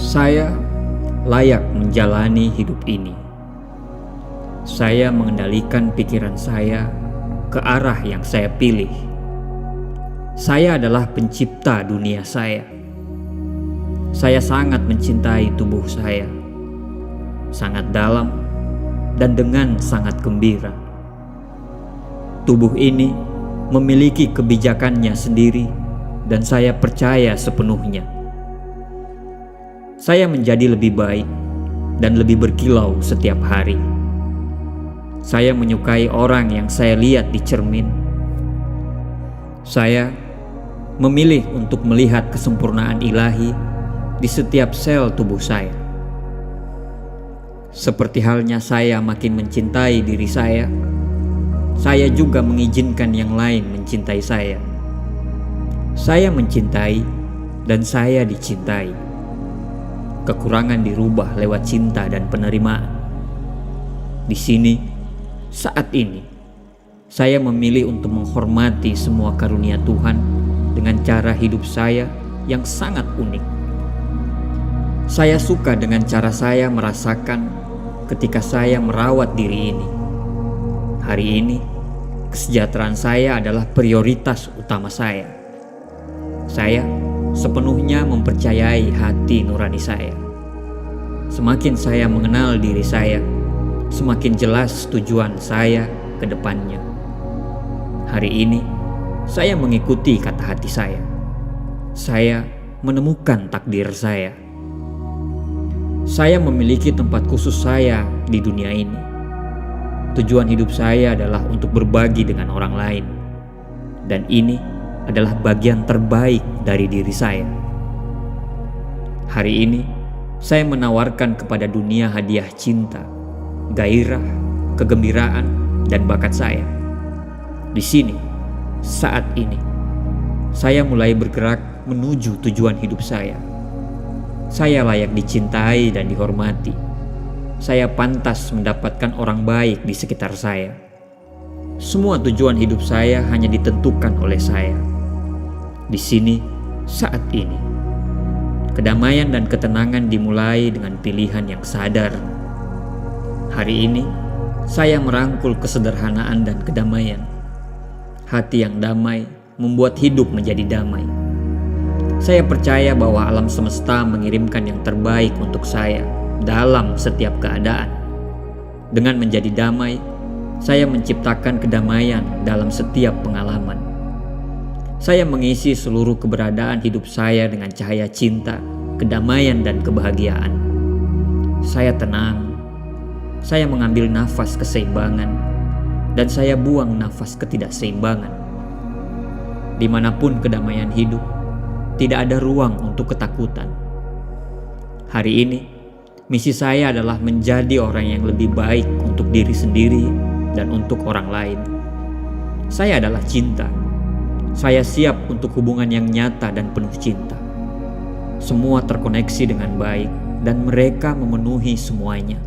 Saya layak menjalani hidup ini. Saya mengendalikan pikiran saya ke arah yang saya pilih. Saya adalah pencipta dunia saya. Saya sangat mencintai tubuh saya, sangat dalam dan dengan sangat gembira. Tubuh ini memiliki kebijakannya sendiri dan saya percaya sepenuhnya. Saya menjadi lebih baik dan lebih berkilau setiap hari. Saya menyukai orang yang saya lihat di cermin. Saya memilih untuk melihat kesempurnaan ilahi di setiap sel tubuh saya. Seperti halnya saya makin mencintai diri saya juga mengizinkan yang lain mencintai saya. Saya mencintai dan saya dicintai. Kekurangan dirubah lewat cinta dan penerimaan. Di sini, saat ini, saya memilih untuk menghormati semua karunia Tuhan dengan cara hidup saya yang sangat unik. Saya suka dengan cara saya merasakan ketika saya merawat diri ini. Hari ini, kesejahteraan saya adalah prioritas utama saya. Saya sepenuhnya mempercayai hati nurani saya. Semakin saya mengenal diri saya, semakin jelas tujuan saya ke depannya. Hari ini, saya mengikuti kata hati saya. Saya menemukan takdir saya. Saya memiliki tempat khusus saya di dunia ini. Tujuan hidup saya adalah untuk berbagi dengan orang lain. Dan ini adalah bagian terbaik dari diri saya. Hari ini, saya menawarkan kepada dunia hadiah cinta, gairah, kegembiraan, dan bakat saya. Di sini, saat ini, saya mulai bergerak menuju tujuan hidup saya. Saya layak dicintai dan dihormati. Saya pantas mendapatkan orang baik di sekitar saya. Semua tujuan hidup saya hanya ditentukan oleh saya. Di sini, saat ini, kedamaian dan ketenangan dimulai dengan pilihan yang sadar. Hari ini, saya merangkul kesederhanaan dan kedamaian. Hati yang damai membuat hidup menjadi damai. Saya percaya bahwa alam semesta mengirimkan yang terbaik untuk saya dalam setiap keadaan. Dengan menjadi damai, saya menciptakan kedamaian dalam setiap pengalaman. Saya mengisi seluruh keberadaan hidup saya dengan cahaya cinta, kedamaian, dan kebahagiaan. Saya tenang. Saya mengambil nafas keseimbangan, dan saya buang nafas ketidakseimbangan. Dimanapun kedamaian hidup, tidak ada ruang untuk ketakutan. Hari ini, misi saya adalah menjadi orang yang lebih baik untuk diri sendiri dan untuk orang lain. Saya adalah cinta. Saya siap untuk hubungan yang nyata dan penuh cinta. Semua terkoneksi dengan baik dan mereka memenuhi semuanya.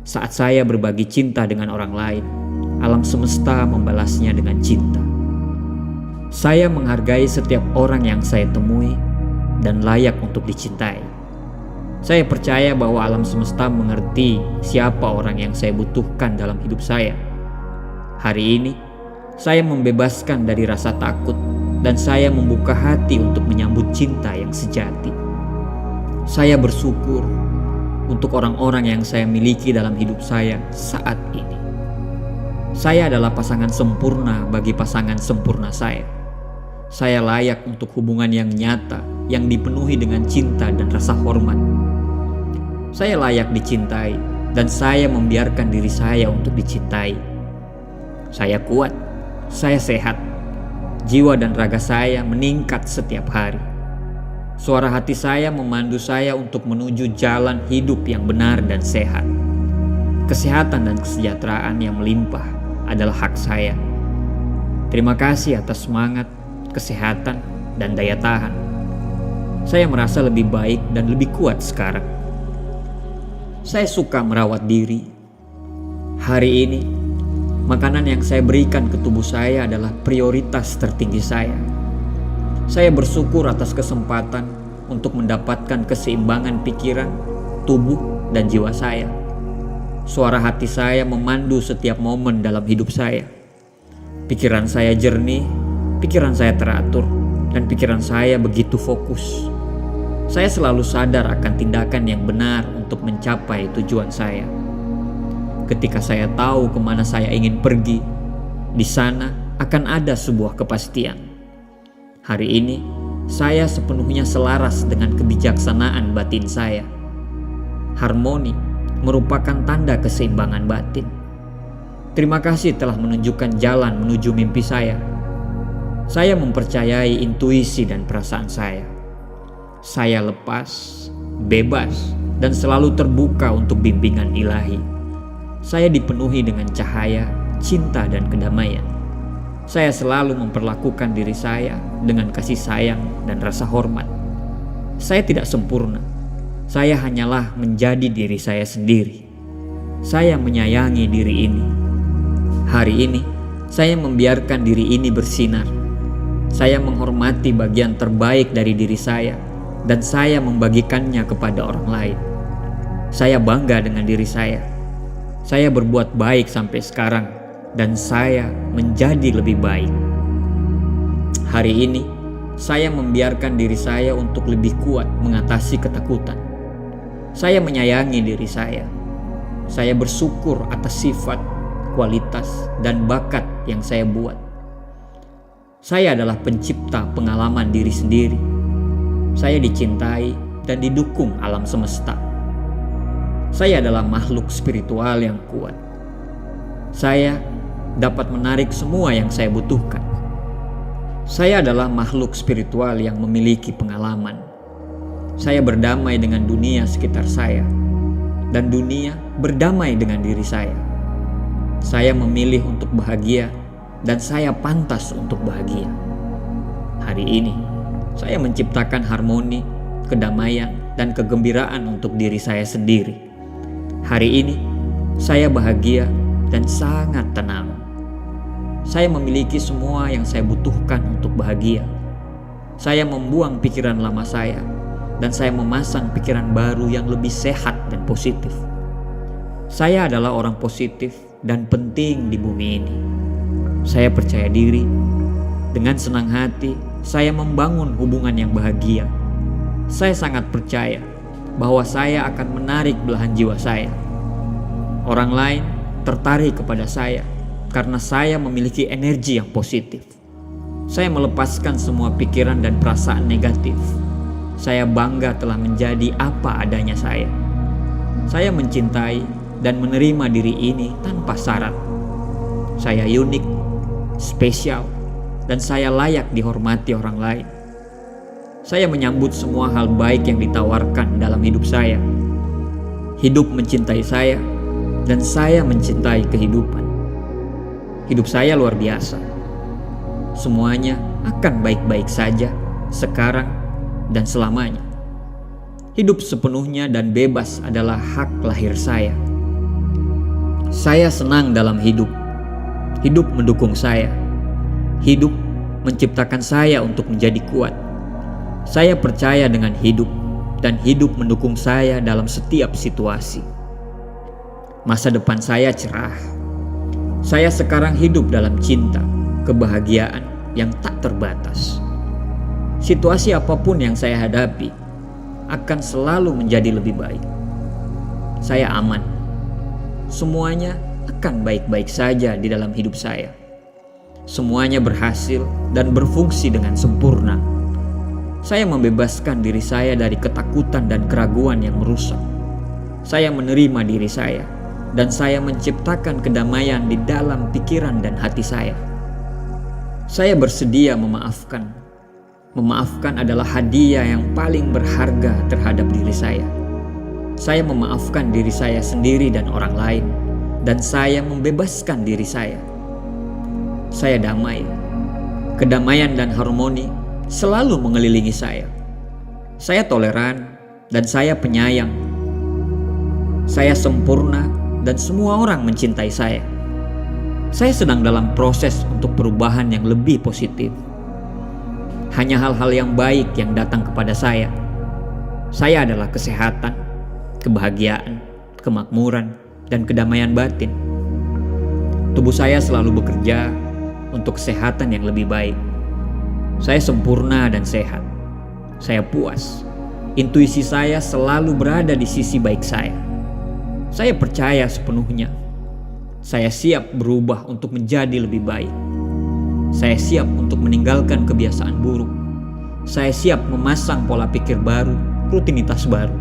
Saat saya berbagi cinta dengan orang lain, alam semesta membalasnya dengan cinta. Saya menghargai setiap orang yang saya temui dan layak untuk dicintai. Saya percaya bahwa alam semesta mengerti siapa orang yang saya butuhkan dalam hidup saya. Hari ini, saya membebaskan dari rasa takut dan saya membuka hati untuk menyambut cinta yang sejati. Saya bersyukur untuk orang-orang yang saya miliki dalam hidup saya saat ini. Saya adalah pasangan sempurna bagi pasangan sempurna saya. Saya layak untuk hubungan yang nyata, yang dipenuhi dengan cinta dan rasa hormat. Saya layak dicintai, dan saya membiarkan diri saya untuk dicintai. Saya kuat, saya sehat. Jiwa dan raga saya meningkat setiap hari. Suara hati saya memandu saya untuk menuju jalan hidup yang benar dan sehat. Kesehatan dan kesejahteraan yang melimpah adalah hak saya. Terima kasih atas semangat, kesehatan, dan daya tahan. Saya merasa lebih baik dan lebih kuat sekarang. Saya suka merawat diri. Hari ini, makanan yang saya berikan ke tubuh saya adalah prioritas tertinggi saya. Saya bersyukur atas kesempatan untuk mendapatkan keseimbangan pikiran, tubuh, dan jiwa saya. Suara hati saya memandu setiap momen dalam hidup saya. Pikiran saya jernih, pikiran saya teratur, dan pikiran saya begitu fokus. Saya selalu sadar akan tindakan yang benar untuk mencapai tujuan saya. Ketika saya tahu kemana saya ingin pergi, di sana akan ada sebuah kepastian. Hari ini, saya sepenuhnya selaras dengan kebijaksanaan batin saya. Harmoni merupakan tanda keseimbangan batin. Terima kasih telah menunjukkan jalan menuju mimpi saya. Saya mempercayai intuisi dan perasaan saya. Saya lepas, bebas, dan selalu terbuka untuk bimbingan ilahi. Saya dipenuhi dengan cahaya, cinta, dan kedamaian. Saya selalu memperlakukan diri saya dengan kasih sayang dan rasa hormat. Saya tidak sempurna. Saya hanyalah menjadi diri saya sendiri. Saya menyayangi diri ini. Hari ini, saya membiarkan diri ini bersinar. Saya menghormati bagian terbaik dari diri saya, dan saya membagikannya kepada orang lain. Saya bangga dengan diri saya. Saya berbuat baik sampai sekarang, dan saya menjadi lebih baik. Hari ini, saya membiarkan diri saya untuk lebih kuat mengatasi ketakutan. Saya menyayangi diri saya. Saya bersyukur atas sifat, kualitas, dan bakat yang saya buat. Saya adalah pencipta pengalaman diri sendiri. Saya dicintai dan didukung alam semesta. Saya adalah makhluk spiritual yang kuat. Saya dapat menarik semua yang saya butuhkan. Saya adalah makhluk spiritual yang memiliki pengalaman. Saya berdamai dengan dunia sekitar saya, dan dunia berdamai dengan diri saya. Saya memilih untuk bahagia, dan saya pantas untuk bahagia. Hari ini, saya menciptakan harmoni, kedamaian, dan kegembiraan untuk diri saya sendiri. Hari ini, saya bahagia dan sangat tenang. Saya memiliki semua yang saya butuhkan untuk bahagia. Saya membuang pikiran lama saya, dan saya memasang pikiran baru yang lebih sehat dan positif. Saya adalah orang positif dan penting di bumi ini. Saya percaya diri. Dengan senang hati, saya membangun hubungan yang bahagia. Saya sangat percaya bahwa saya akan menarik belahan jiwa saya. Orang lain tertarik kepada saya karena saya memiliki energi yang positif. Saya melepaskan semua pikiran dan perasaan negatif. Saya bangga telah menjadi apa adanya saya. Saya mencintai dan menerima diri ini tanpa syarat. Saya unik, spesial, dan saya layak dihormati orang lain. Saya menyambut semua hal baik yang ditawarkan dalam hidup saya. Hidup mencintai saya, dan saya mencintai kehidupan. Hidup saya luar biasa. Semuanya akan baik-baik saja sekarang dan selamanya. Hidup sepenuhnya dan bebas adalah hak lahir saya. Saya senang dalam hidup. Hidup mendukung saya. Hidup menciptakan saya untuk menjadi kuat. Saya percaya dengan hidup, dan hidup mendukung saya dalam setiap situasi. Masa depan saya cerah. Saya sekarang hidup dalam cinta, kebahagiaan yang tak terbatas. Situasi apapun yang saya hadapi akan selalu menjadi lebih baik. Saya aman. Semuanya akan baik-baik saja di dalam hidup saya. Semuanya berhasil dan berfungsi dengan sempurna. Saya membebaskan diri saya dari ketakutan dan keraguan yang merusak. Saya menerima diri saya, dan saya menciptakan kedamaian di dalam pikiran dan hati saya. Saya bersedia memaafkan. Memaafkan adalah hadiah yang paling berharga terhadap diri saya. Saya memaafkan diri saya sendiri dan orang lain, dan saya membebaskan diri saya. Saya damai. Kedamaian dan harmoni selalu mengelilingi saya. Saya toleran dan saya penyayang. Saya sempurna dan semua orang mencintai saya. Saya sedang dalam proses untuk perubahan yang lebih positif. Hanya hal-hal yang baik yang datang kepada saya. Saya adalah kesehatan, kebahagiaan, kemakmuran, dan kedamaian batin. Tubuh saya selalu bekerja untuk kesehatan yang lebih baik. Saya sempurna dan sehat. Saya puas. Intuisi saya selalu berada di sisi baik saya. Saya percaya sepenuhnya. Saya siap berubah untuk menjadi lebih baik. Saya siap untuk meninggalkan kebiasaan buruk. Saya siap memasang pola pikir baru, rutinitas baru.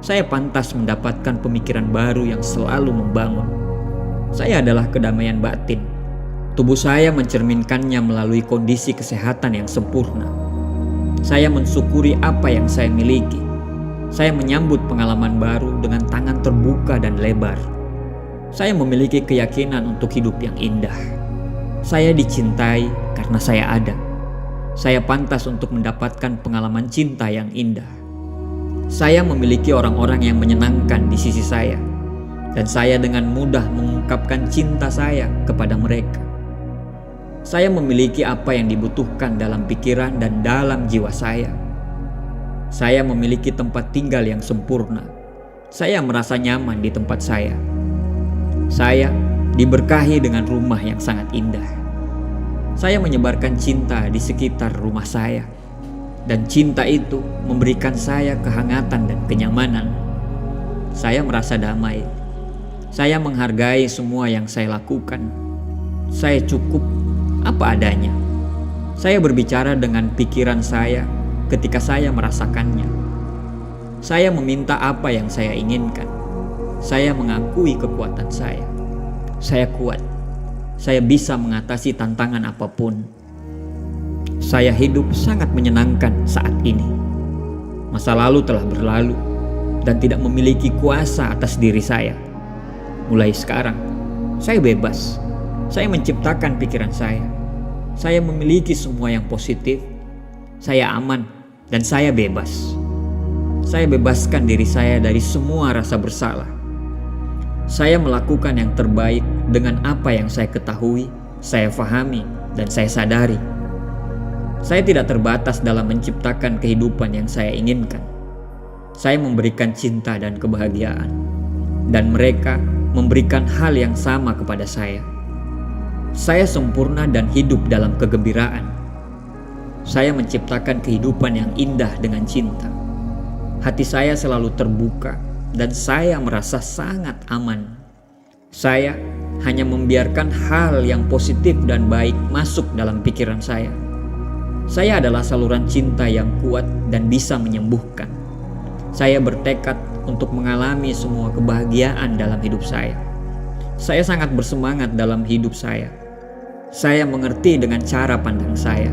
Saya pantas mendapatkan pemikiran baru yang selalu membangun. Saya adalah kedamaian batin. Tubuh saya mencerminkannya melalui kondisi kesehatan yang sempurna. Saya mensyukuri apa yang saya miliki. Saya menyambut pengalaman baru dengan tangan terbuka dan lebar. Saya memiliki keyakinan untuk hidup yang indah. Saya dicintai karena saya ada. Saya pantas untuk mendapatkan pengalaman cinta yang indah. Saya memiliki orang-orang yang menyenangkan di sisi saya, dan saya dengan mudah mengungkapkan cinta saya kepada mereka. Saya memiliki apa yang dibutuhkan dalam pikiran dan dalam jiwa saya. Saya memiliki tempat tinggal yang sempurna. Saya merasa nyaman di tempat saya. Saya diberkahi dengan rumah yang sangat indah. Saya menyebarkan cinta di sekitar rumah saya, dan cinta itu memberikan saya kehangatan dan kenyamanan. Saya merasa damai. Saya menghargai semua yang saya lakukan. Saya cukup apa adanya. Saya berbicara dengan pikiran saya ketika saya merasakannya. Saya meminta apa yang saya inginkan. Saya mengakui kekuatan saya. Saya kuat. Saya bisa mengatasi tantangan apapun. Saya hidup sangat menyenangkan saat ini. Masa lalu telah berlalu dan tidak memiliki kuasa atas diri saya. Mulai sekarang, saya bebas. Saya menciptakan pikiran saya. Saya memiliki semua yang positif. Saya aman dan saya bebas. Saya bebaskan diri saya dari semua rasa bersalah. Saya melakukan yang terbaik dengan apa yang saya ketahui, saya fahami, dan saya sadari. Saya tidak terbatas dalam menciptakan kehidupan yang saya inginkan. Saya memberikan cinta dan kebahagiaan, dan mereka memberikan hal yang sama kepada saya. Saya sempurna dan hidup dalam kegembiraan. Saya menciptakan kehidupan yang indah dengan cinta. Hati saya selalu terbuka dan saya merasa sangat aman. Saya hanya membiarkan hal yang positif dan baik masuk dalam pikiran saya. Saya adalah saluran cinta yang kuat dan bisa menyembuhkan. Saya bertekad untuk mengalami semua kebahagiaan dalam hidup saya. Saya sangat bersemangat dalam hidup saya. Saya mengerti dengan cara pandang saya.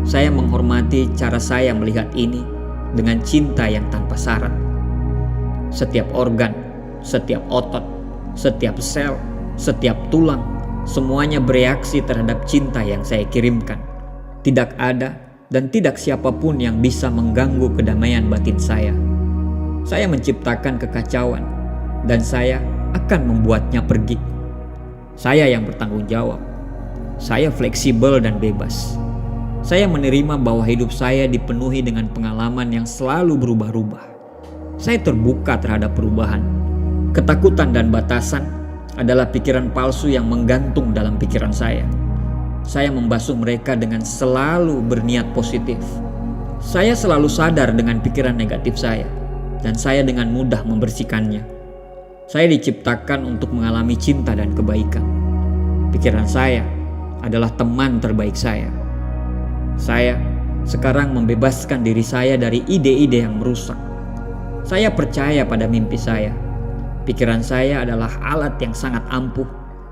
Saya menghormati cara saya melihat ini dengan cinta yang tanpa syarat. Setiap organ, setiap otot, setiap sel, setiap tulang, semuanya bereaksi terhadap cinta yang saya kirimkan. Tidak ada dan tidak siapapun yang bisa mengganggu kedamaian batin saya. Saya menciptakan kekacauan dan saya akan membuatnya pergi. Saya yang bertanggung jawab. Saya fleksibel dan bebas. Saya menerima bahwa hidup saya dipenuhi dengan pengalaman yang selalu berubah-ubah. Saya terbuka terhadap perubahan. Ketakutan dan batasan adalah pikiran palsu yang menggantung dalam pikiran saya. Saya membasuh mereka dengan selalu berniat positif. Saya selalu sadar dengan pikiran negatif saya, dan saya dengan mudah membersihkannya. Saya diciptakan untuk mengalami cinta dan kebaikan. Pikiran saya adalah teman terbaik saya. Saya sekarang membebaskan diri saya dari ide-ide yang merusak. Saya percaya pada mimpi saya. Pikiran saya adalah alat yang sangat ampuh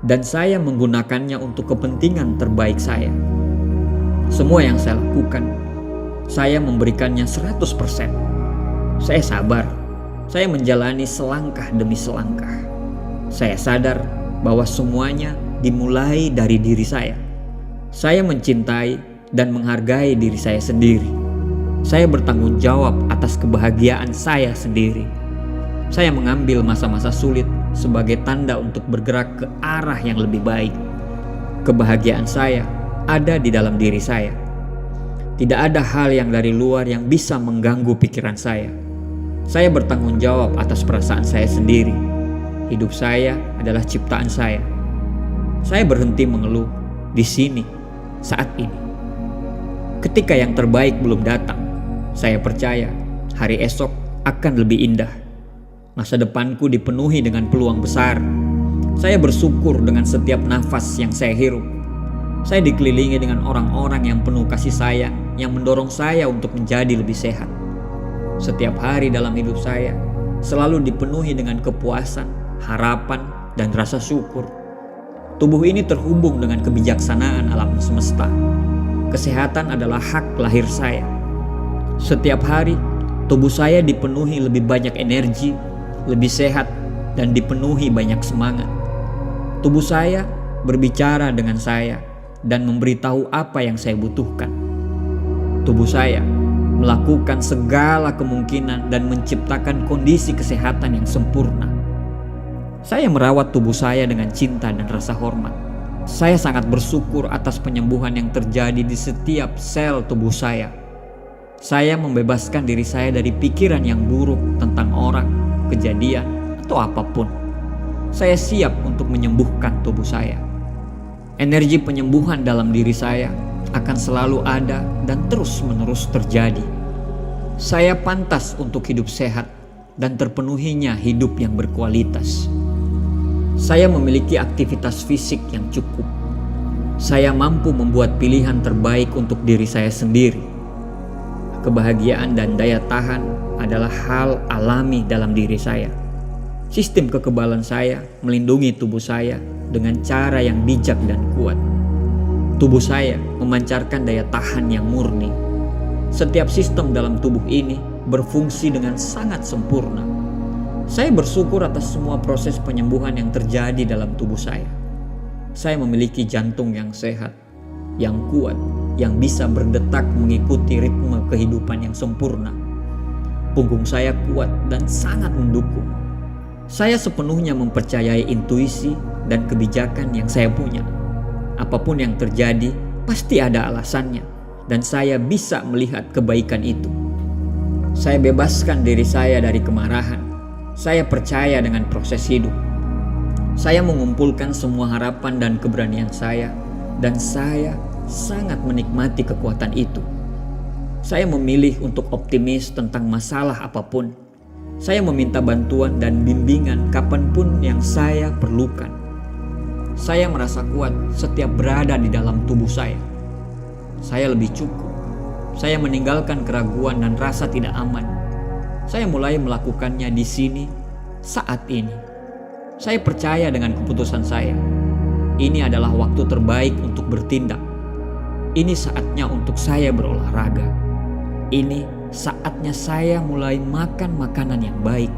dan saya menggunakannya untuk kepentingan terbaik saya. Semua yang saya lakukan, saya memberikannya 100%. Saya sabar. Saya menjalani selangkah demi selangkah. Saya sadar bahwa semuanya dimulai dari diri saya. Saya mencintai dan menghargai diri saya sendiri. Saya bertanggung jawab atas kebahagiaan saya sendiri. Saya mengambil masa-masa sulit sebagai tanda untuk bergerak ke arah yang lebih baik. Kebahagiaan saya ada di dalam diri saya. Tidak ada hal yang dari luar yang bisa mengganggu pikiran saya. Saya bertanggung jawab atas perasaan saya sendiri. Hidup saya adalah ciptaan saya. Saya berhenti mengeluh di sini, saat ini. Ketika yang terbaik belum datang, saya percaya hari esok akan lebih indah. Masa depanku dipenuhi dengan peluang besar. Saya bersyukur dengan setiap nafas yang saya hirup. Saya dikelilingi dengan orang-orang yang penuh kasih sayang, yang mendorong saya untuk menjadi lebih sehat. Setiap hari dalam hidup saya selalu dipenuhi dengan kepuasan, harapan, dan rasa syukur. Tubuh ini terhubung dengan kebijaksanaan alam semesta. Kesehatan adalah hak lahir saya. Setiap hari, tubuh saya dipenuhi lebih banyak energi, lebih sehat, dan dipenuhi banyak semangat. Tubuh saya berbicara dengan saya dan memberitahu apa yang saya butuhkan. Tubuh saya melakukan segala kemungkinan dan menciptakan kondisi kesehatan yang sempurna. Saya merawat tubuh saya dengan cinta dan rasa hormat. Saya sangat bersyukur atas penyembuhan yang terjadi di setiap sel tubuh saya. Saya membebaskan diri saya dari pikiran yang buruk tentang orang, kejadian, atau apapun. Saya siap untuk menyembuhkan tubuh saya. Energi penyembuhan dalam diri saya akan selalu ada dan terus-menerus terjadi. Saya pantas untuk hidup sehat dan terpenuhinya hidup yang berkualitas. Saya memiliki aktivitas fisik yang cukup. Saya mampu membuat pilihan terbaik untuk diri saya sendiri. Kebahagiaan dan daya tahan adalah hal alami dalam diri saya. Sistem kekebalan saya melindungi tubuh saya dengan cara yang bijak dan kuat. Tubuh saya memancarkan daya tahan yang murni. Setiap sistem dalam tubuh ini berfungsi dengan sangat sempurna. Saya bersyukur atas semua proses penyembuhan yang terjadi dalam tubuh saya. Saya memiliki jantung yang sehat, yang kuat, yang bisa berdetak mengikuti ritme kehidupan yang sempurna. Punggung saya kuat dan sangat mendukung. Saya sepenuhnya mempercayai intuisi dan kebijakan yang saya punya. Apapun yang terjadi, pasti ada alasannya, dan saya bisa melihat kebaikan itu. Saya bebaskan diri saya dari kemarahan. Saya percaya dengan proses hidup. Saya mengumpulkan semua harapan dan keberanian saya, dan saya sangat menikmati kekuatan itu. Saya memilih untuk optimis tentang masalah apapun. Saya meminta bantuan dan bimbingan kapanpun yang saya perlukan. Saya merasa kuat setiap berada di dalam tubuh saya. Saya lebih cukup. Saya meninggalkan keraguan dan rasa tidak aman. Saya mulai melakukannya di sini, saat ini. Saya percaya dengan keputusan saya. Ini adalah waktu terbaik untuk bertindak. Ini saatnya untuk saya berolahraga. Ini saatnya saya mulai makan makanan yang baik.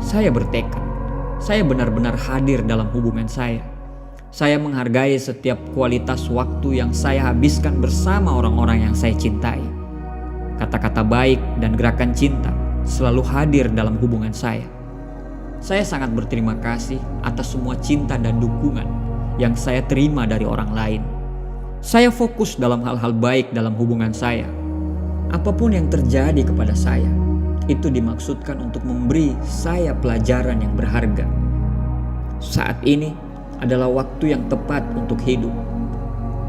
Saya bertekad. Saya benar-benar hadir dalam hubungan saya. Saya menghargai setiap kualitas waktu yang saya habiskan bersama orang-orang yang saya cintai. Kata-kata baik dan gerakan cinta selalu hadir dalam hubungan saya. Saya sangat berterima kasih atas semua cinta dan dukungan yang saya terima dari orang lain. Saya fokus dalam hal-hal baik dalam hubungan saya. Apapun yang terjadi kepada saya, itu dimaksudkan untuk memberi saya pelajaran yang berharga. Saat ini adalah waktu yang tepat untuk hidup.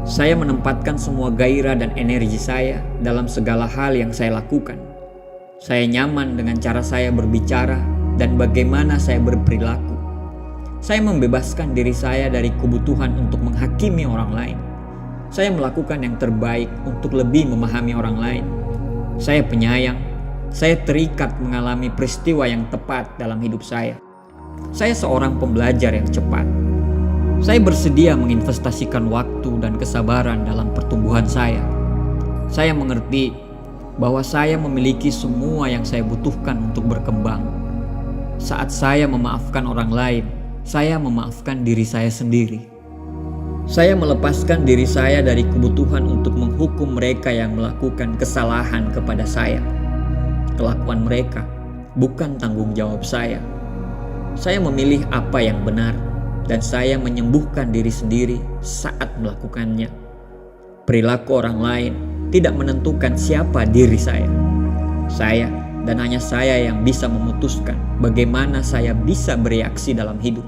Saya menempatkan semua gairah dan energi saya dalam segala hal yang saya lakukan. Saya nyaman dengan cara saya berbicara dan bagaimana saya berperilaku. Saya membebaskan diri saya dari kebutuhan untuk menghakimi orang lain. Saya melakukan yang terbaik untuk lebih memahami orang lain. Saya penyayang. Saya terikat mengalami peristiwa yang tepat dalam hidup saya. Saya seorang pembelajar yang cepat. Saya bersedia menginvestasikan waktu dan kesabaran dalam pertumbuhan saya. Saya mengerti bahwa saya memiliki semua yang saya butuhkan untuk berkembang. Saat saya memaafkan orang lain, saya memaafkan diri saya sendiri. Saya melepaskan diri saya dari kebutuhan untuk menghukum mereka yang melakukan kesalahan kepada saya. Kelakuan mereka bukan tanggung jawab saya. Saya memilih apa yang benar, dan saya menyembuhkan diri sendiri saat melakukannya. Perilaku orang lain tidak menentukan siapa diri saya. Saya dan hanya saya yang bisa memutuskan bagaimana saya bisa bereaksi dalam hidup.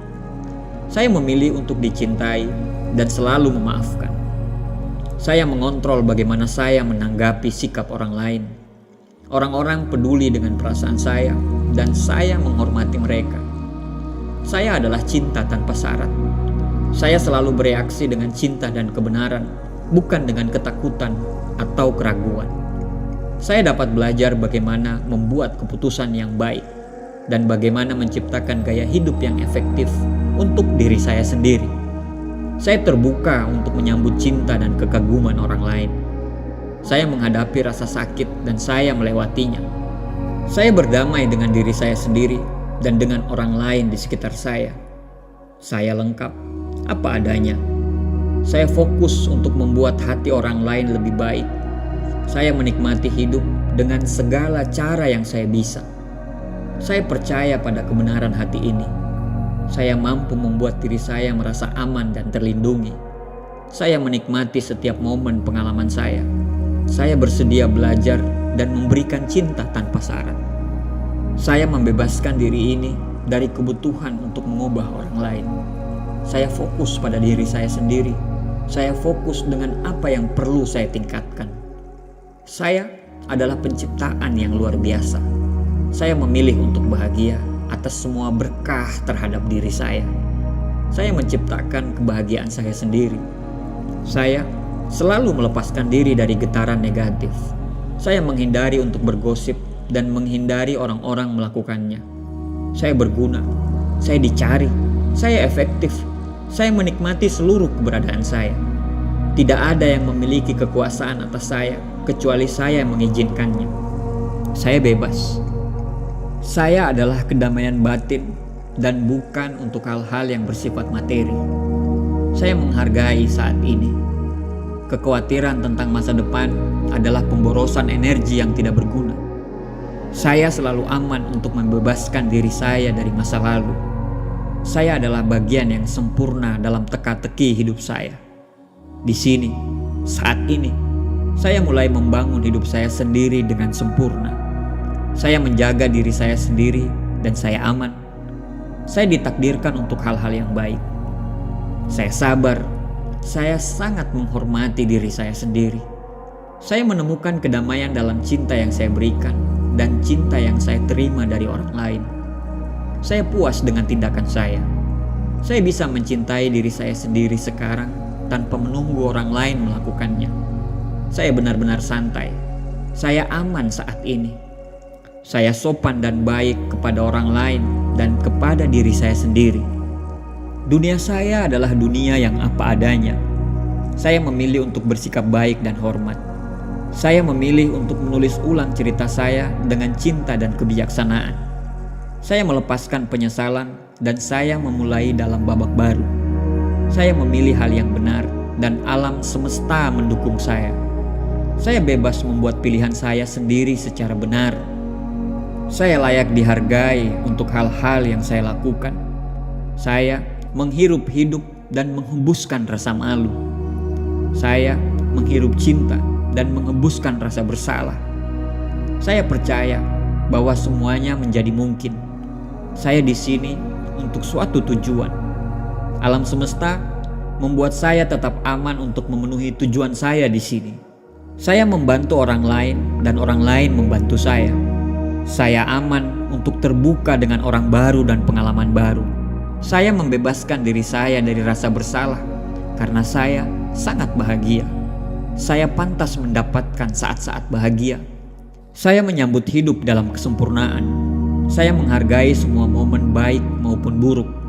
Saya memilih untuk dicintai dan selalu memaafkan. Saya mengontrol bagaimana saya menanggapi sikap orang lain. Orang-orang peduli dengan perasaan saya dan saya menghormati mereka. Saya adalah cinta tanpa syarat. Saya selalu bereaksi dengan cinta dan kebenaran, bukan dengan ketakutan atau keraguan. Saya dapat belajar bagaimana membuat keputusan yang baik dan bagaimana menciptakan gaya hidup yang efektif untuk diri saya sendiri. Saya terbuka untuk menyambut cinta dan kekaguman orang lain. Saya menghadapi rasa sakit dan saya melewatinya. Saya berdamai dengan diri saya sendiri dan dengan orang lain di sekitar saya. Saya lengkap, apa adanya. Saya fokus untuk membuat hati orang lain lebih baik. Saya menikmati hidup dengan segala cara yang saya bisa. Saya percaya pada kebenaran hati ini. Saya mampu membuat diri saya merasa aman dan terlindungi. Saya menikmati setiap momen pengalaman saya. Saya bersedia belajar dan memberikan cinta tanpa syarat. Saya membebaskan diri ini dari kebutuhan untuk mengubah orang lain. Saya fokus pada diri saya sendiri. Saya fokus dengan apa yang perlu saya tingkatkan. Saya adalah penciptaan yang luar biasa. Saya memilih untuk bahagia atas semua berkah terhadap diri saya. Saya menciptakan kebahagiaan saya sendiri. Saya selalu melepaskan diri dari getaran negatif. Saya menghindari untuk bergosip dan menghindari orang-orang melakukannya. Saya berguna, saya dicari, saya efektif. Saya menikmati seluruh keberadaan saya. Tidak ada yang memiliki kekuasaan atas saya kecuali saya yang mengizinkannya. Saya bebas. Saya adalah kedamaian batin dan bukan untuk hal-hal yang bersifat materi. Saya menghargai saat ini. Kekhawatiran tentang masa depan adalah pemborosan energi yang tidak berguna. Saya selalu aman untuk membebaskan diri saya dari masa lalu. Saya adalah bagian yang sempurna dalam teka-teki hidup saya. Di sini, saat ini, saya mulai membangun hidup saya sendiri dengan sempurna. Saya menjaga diri saya sendiri dan saya aman. Saya ditakdirkan untuk hal-hal yang baik. Saya sabar. Saya sangat menghormati diri saya sendiri. Saya menemukan kedamaian dalam cinta yang saya berikan dan cinta yang saya terima dari orang lain. Saya puas dengan tindakan saya. Saya bisa mencintai diri saya sendiri sekarang tanpa menunggu orang lain melakukannya. Saya benar-benar santai. Saya aman saat ini. Saya sopan dan baik kepada orang lain dan kepada diri saya sendiri. Dunia saya adalah dunia yang apa adanya. Saya memilih untuk bersikap baik dan hormat. Saya memilih untuk menulis ulang cerita saya dengan cinta dan kebijaksanaan. Saya melepaskan penyesalan dan saya memulai dalam babak baru. Saya memilih hal yang benar dan alam semesta mendukung saya. Saya bebas membuat pilihan saya sendiri secara benar. Saya layak dihargai untuk hal-hal yang saya lakukan. Saya menghirup hidup dan menghembuskan rasa malu. Saya menghirup cinta dan menghembuskan rasa bersalah. Saya percaya bahwa semuanya menjadi mungkin. Saya di sini untuk suatu tujuan. Alam semesta membuat saya tetap aman untuk memenuhi tujuan saya di sini. Saya membantu orang lain dan orang lain membantu saya. Saya aman untuk terbuka dengan orang baru dan pengalaman baru. Saya membebaskan diri saya dari rasa bersalah karena saya sangat bahagia. Saya pantas mendapatkan saat-saat bahagia. Saya menyambut hidup dalam kesempurnaan. Saya menghargai semua momen baik maupun buruk.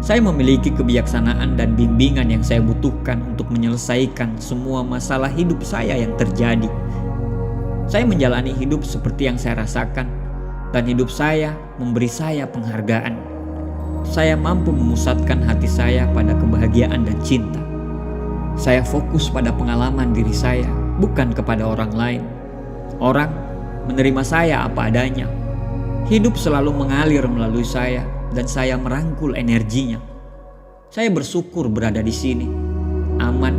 Saya memiliki kebijaksanaan dan bimbingan yang saya butuhkan untuk menyelesaikan semua masalah hidup saya yang terjadi. Saya menjalani hidup seperti yang saya rasakan, dan hidup saya memberi saya penghargaan. Saya mampu memusatkan hati saya pada kebahagiaan dan cinta. Saya fokus pada pengalaman diri saya, bukan kepada orang lain. Orang menerima saya apa adanya. Hidup selalu mengalir melalui saya, dan saya merangkul energinya. Saya bersyukur berada di sini, aman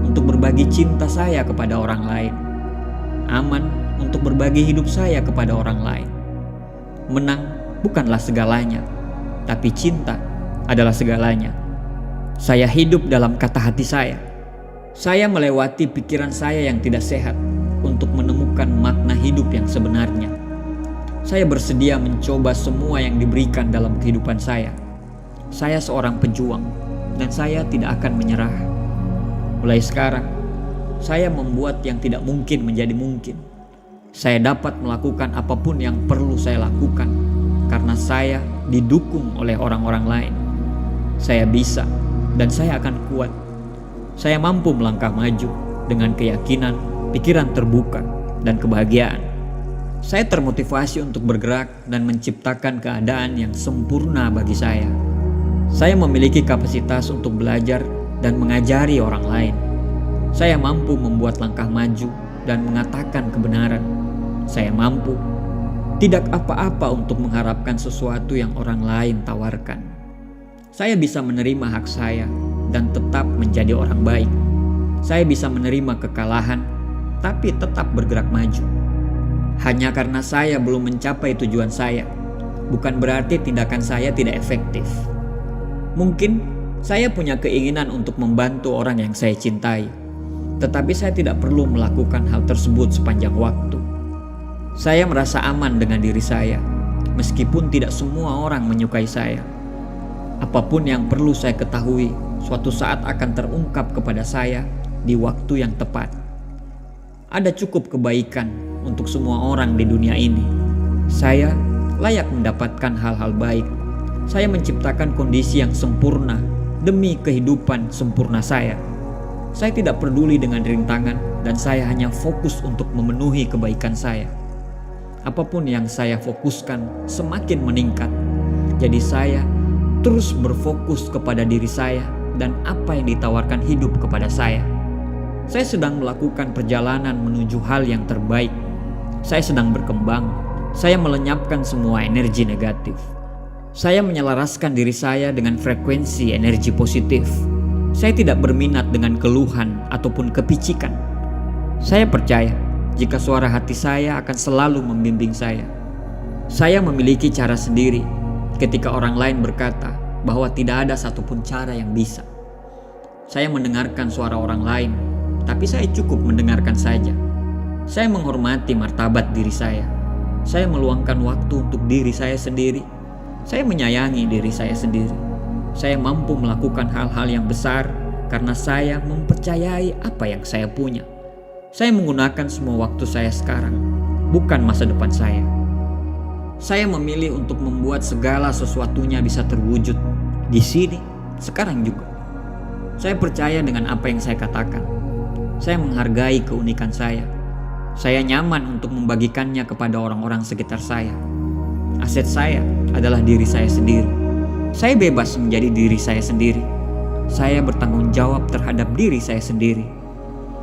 untuk berbagi cinta saya kepada orang lain. aman untuk berbagi hidup saya kepada orang lain. Menang bukanlah segalanya, tapi cinta adalah segalanya. Saya hidup dalam kata hati saya. Saya melewati pikiran saya yang tidak sehat untuk menemukan makna hidup yang sebenarnya. Saya bersedia mencoba semua yang diberikan dalam kehidupan saya. Saya seorang pejuang dan saya tidak akan menyerah. Mulai sekarang, saya membuat yang tidak mungkin menjadi mungkin. Saya dapat melakukan apapun yang perlu saya lakukan karena saya didukung oleh orang-orang lain. Saya bisa dan saya akan kuat. Saya mampu melangkah maju dengan keyakinan, pikiran terbuka, dan kebahagiaan. Saya termotivasi untuk bergerak dan menciptakan keadaan yang sempurna bagi saya. Saya memiliki kapasitas untuk belajar dan mengajari orang lain. Saya mampu membuat langkah maju dan mengatakan kebenaran. Saya mampu tidak apa-apa untuk mengharapkan sesuatu yang orang lain tawarkan. Saya bisa menerima hak saya dan tetap menjadi orang baik. Saya bisa menerima kekalahan, tapi tetap bergerak maju. Hanya karena saya belum mencapai tujuan saya, bukan berarti tindakan saya tidak efektif. Mungkin saya punya keinginan untuk membantu orang yang saya cintai, tetapi saya tidak perlu melakukan hal tersebut sepanjang waktu. Saya merasa aman dengan diri saya, meskipun tidak semua orang menyukai saya. Apapun yang perlu saya ketahui, suatu saat akan terungkap kepada saya di waktu yang tepat. Ada cukup kebaikan untuk semua orang di dunia ini. Saya layak mendapatkan hal-hal baik. Saya menciptakan kondisi yang sempurna demi kehidupan sempurna saya. Saya tidak peduli dengan rintangan dan saya hanya fokus untuk memenuhi kebaikan saya. Apapun yang saya fokuskan semakin meningkat. Jadi saya terus berfokus kepada diri saya dan apa yang ditawarkan hidup kepada saya. Saya sedang melakukan perjalanan menuju hal yang terbaik. Saya sedang berkembang. Saya melenyapkan semua energi negatif. Saya menyelaraskan diri saya dengan frekuensi energi positif. Saya tidak berminat dengan keluhan ataupun kepicikan. Saya percaya jika suara hati saya akan selalu membimbing saya. Saya memiliki cara sendiri ketika orang lain berkata bahwa tidak ada satupun cara yang bisa. Saya mendengarkan suara orang lain, tapi saya cukup mendengarkan saja. Saya menghormati martabat diri saya. Saya meluangkan waktu untuk diri saya sendiri. Saya menyayangi diri saya sendiri. Saya mampu melakukan hal-hal yang besar karena saya mempercayai apa yang saya punya. Saya menggunakan semua waktu saya sekarang, bukan masa depan saya. Saya memilih untuk membuat segala sesuatunya bisa terwujud di sini, sekarang juga. Saya percaya dengan apa yang saya katakan. Saya menghargai keunikan saya. Saya nyaman untuk membagikannya kepada orang-orang sekitar saya. Aset saya adalah diri saya sendiri. Saya bebas menjadi diri saya sendiri. Saya bertanggung jawab terhadap diri saya sendiri.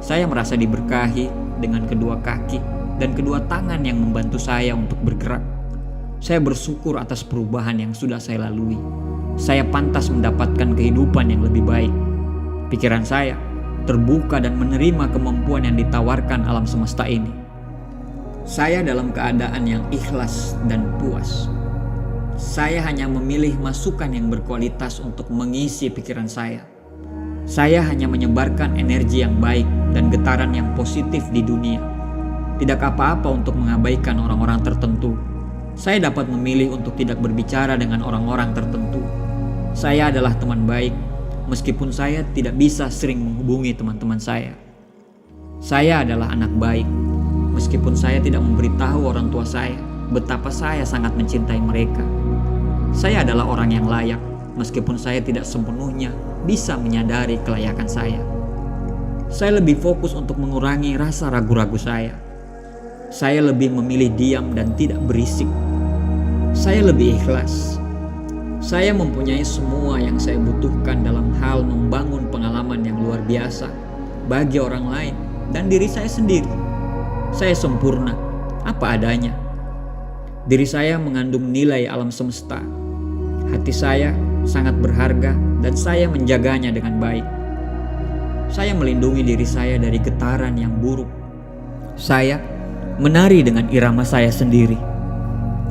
Saya merasa diberkahi dengan kedua kaki dan kedua tangan yang membantu saya untuk bergerak. Saya bersyukur atas perubahan yang sudah saya lalui. Saya pantas mendapatkan kehidupan yang lebih baik. Pikiran saya terbuka dan menerima kemampuan yang ditawarkan alam semesta ini. Saya dalam keadaan yang ikhlas dan puas. Saya hanya memilih masukan yang berkualitas untuk mengisi pikiran saya. Saya hanya menyebarkan energi yang baik dan getaran yang positif di dunia. Tidak apa-apa untuk mengabaikan orang-orang tertentu. Saya dapat memilih untuk tidak berbicara dengan orang-orang tertentu. Saya adalah teman baik, meskipun saya tidak bisa sering menghubungi teman-teman saya. Saya adalah anak baik, meskipun saya tidak memberitahu orang tua saya betapa saya sangat mencintai mereka. Saya adalah orang yang layak, meskipun saya tidak sepenuhnya bisa menyadari kelayakan saya. Saya lebih fokus untuk mengurangi rasa ragu-ragu saya. Saya lebih memilih diam dan tidak berisik. Saya lebih ikhlas. Saya mempunyai semua yang saya butuhkan dalam hal membangun pengalaman yang luar biasa bagi orang lain dan diri saya sendiri. Saya sempurna, apa adanya. Diri saya mengandung nilai alam semesta. Hati saya sangat berharga dan saya menjaganya dengan baik. Saya melindungi diri saya dari getaran yang buruk. Saya menari dengan irama saya sendiri.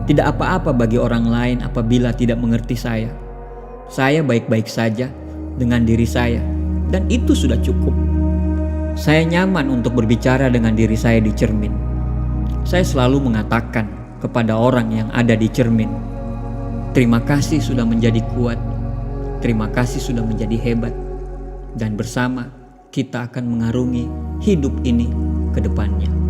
Tidak apa-apa bagi orang lain apabila tidak mengerti saya. Saya baik-baik saja dengan diri saya, dan itu sudah cukup. Saya nyaman untuk berbicara dengan diri saya di cermin. Saya selalu mengatakan kepada orang yang ada di cermin, terima kasih sudah menjadi kuat, terima kasih sudah menjadi hebat, dan bersama kita akan mengarungi hidup ini ke depannya.